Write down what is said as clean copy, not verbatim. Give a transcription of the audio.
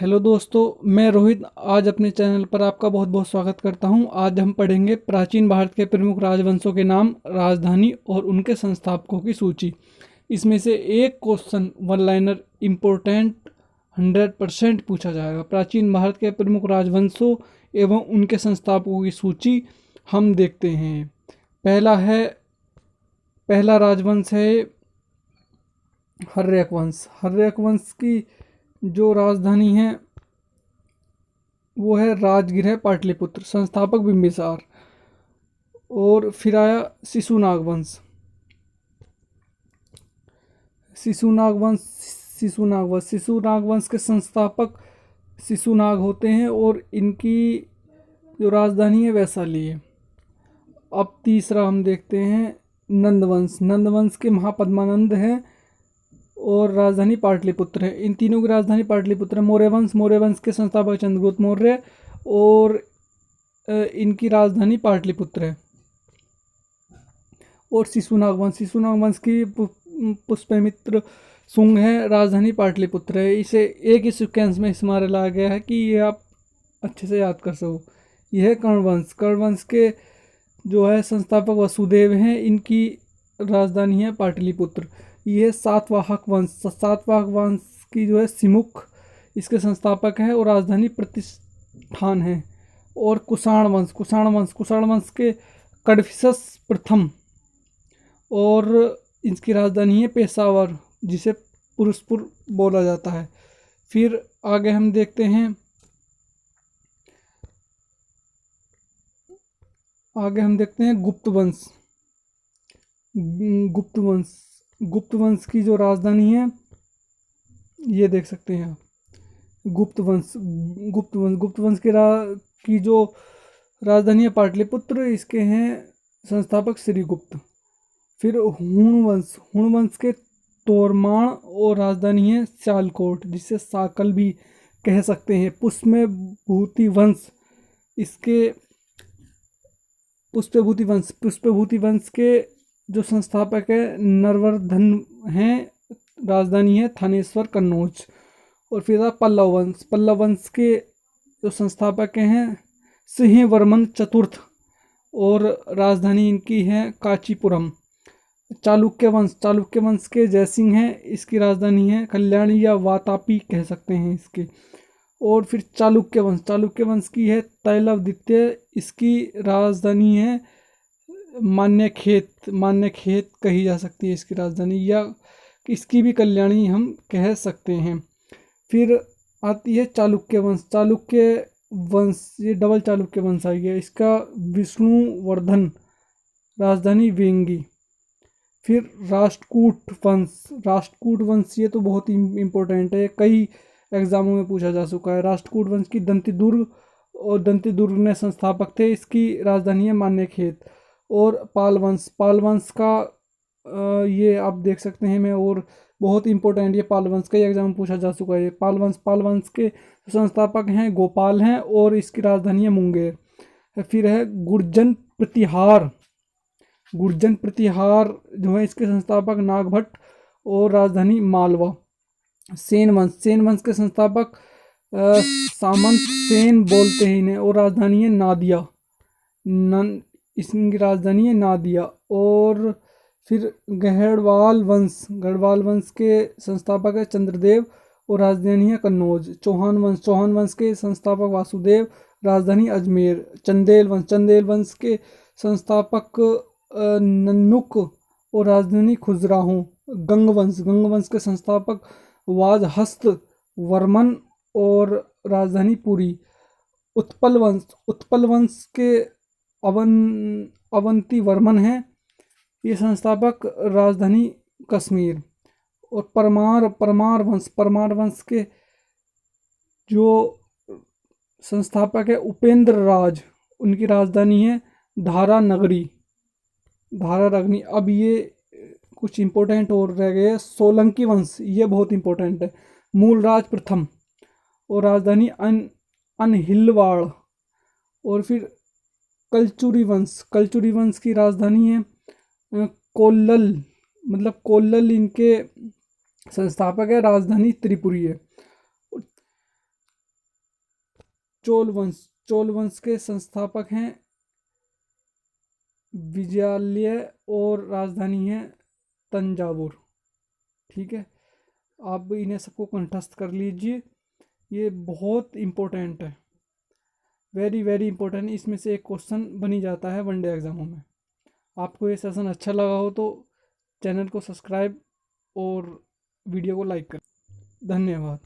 Hello दोस्तों, मैं रोहित आज अपने चैनल पर आपका बहुत बहुत स्वागत करता हूं। आज हम पढ़ेंगे प्राचीन भारत के प्रमुख राजवंशों के नाम, राजधानी और उनके संस्थापकों की सूची। इसमें से एक क्वेश्चन वन लाइनर इम्पोर्टेंट 100% पूछा जाएगा। प्राचीन भारत के प्रमुख राजवंशों एवं उनके संस्थापकों की सूची हम देखते हैं। पहला राजवंश है हर्यक वंश। हर्यक वंश की जो राजधानी है वो है राजगृह पाटलिपुत्र। संस्थापक बिंबिसार। और फिर आया शिशुनाग वंश। शिशुनाग वंश के संस्थापक शिशुनाग होते हैं और इनकी जो राजधानी है वैशाली है। अब तीसरा हम देखते हैं नंदवंश। नंदवंश के महापद्मानंद हैं और राजधानी पाटलिपुत्र है। इन तीनों की राजधानी पाटलिपुत्र है। मौर्य वंश के संस्थापक चंद्रगुप्त मौर्य और इनकी राजधानी पाटलिपुत्र है। और शिशुनाग वंश की पुष्यमित्र शुंग है, राजधानी पाटलिपुत्र है। इसे एक ही सीक्वेंस में इसमें लाया गया है कि ये आप अच्छे से याद कर सको। यह है कर्ण वंश के जो है संस्थापक वसुदेव हैं, इनकी राजधानी है पाटलिपुत्र। ये सातवाहक वंश की जो है सिमुख इसके संस्थापक है और राजधानी प्रतिष्ठान है। और कुषाण वंश के कडफिसस प्रथम और इसकी राजधानी है पेशावर, जिसे पुरुषपुर बोला जाता है। फिर आगे हम देखते हैं गुप्त वंश की जो राजधानी है ये देख सकते हैं। गुप्त वंश की जो राजधानी है पाटलिपुत्र, इसके हैं संस्थापक श्रीगुप्त। फिर हुण वंश के तोरमाण और राजधानी है सियालकोट, जिसे साकल भी कह सकते हैं। पुष्पभूति वंश के जो संस्थापक है नरवर्धन हैं, राजधानी है थानेश्वर कन्नौज। और फिर पल्लव वंश के जो संस्थापक हैं सिंहवर्मन चतुर्थ और राजधानी इनकी है कांचीपुरम। चालुक्य वंश के जयसिंह हैं, इसकी राजधानी है कल्याणी या वातापी कह सकते हैं इसके। और फिर चालुक्य वंश की है तैलव द्वितीय, इसकी राजधानी है मान्यखेत कही जा सकती है इसकी राजधानी, या इसकी भी कल्याणी हम कह सकते हैं। फिर आती है चालुक्य वंश। ये डबल चालुक्य वंश आ गया, इसका विष्णुवर्धन, राजधानी वेंगी। फिर राष्ट्रकूट वंश ये तो बहुत ही इम्पोर्टेंट है, कई एग्जामों में पूछा जा चुका है। राष्ट्रकूट वंश की दंतिदुर्ग ने संस्थापक थे, इसकी राजधानी है मान्यखेत। और पाल वंश का ये आप देख सकते हैं मैं, और बहुत इंपॉर्टेंट ये पाल वंश, कई एग्जाम में पूछा जा चुका है। पाल वंश के संस्थापक हैं गोपाल हैं और इसकी राजधानी है मुंगेर। फिर है गुर्जन प्रतिहार जो है, इसके संस्थापक नागभट्ट और राजधानी मालवा। सेन वंश के संस्थापक सामंत सेन बोलते हैं इन्हें और राजधानी है नादिया। इसकी राजधानी है नादिया। और फिर गढ़वाल वंश के संस्थापक है चंद्रदेव और राजधानी है कन्नौज। चौहान वंश के संस्थापक वासुदेव, राजधानी अजमेर। चंदेल वंश के संस्थापक नन्नुक और राजधानी खजुराहो। गंग वंश के संस्थापक वाजहस्त वर्मन और राजधानी पुरी। उत्पल वंश के अवंती वर्मन है, ये संस्थापक राजधानी कश्मीर। और परमार वंश के जो संस्थापक है उपेंद्र राज, उनकी राजधानी है धारानगरी। अब ये कुछ इंपॉर्टेंट और रह गए। सोलंकी वंश, ये बहुत इंपॉर्टेंट है। मूलराज प्रथम और राजधानी अनहिलवाड़। और फिर कलचुरी वंश की राजधानी है कोल्लल इनके संस्थापक है, राजधानी त्रिपुरी है। चोल वंश के संस्थापक हैं विजयालय और राजधानी है तंजावुर। ठीक है, आप इन्हें सबको कंठस्थ कर लीजिए, ये बहुत इम्पोर्टेंट है, वेरी वेरी इंपॉर्टेंट। इसमें से एक क्वेश्चन बनी जाता है वनडे एग्जामों में। आपको ये सेशन अच्छा लगा हो तो चैनल को सब्सक्राइब और वीडियो को लाइक करें। धन्यवाद।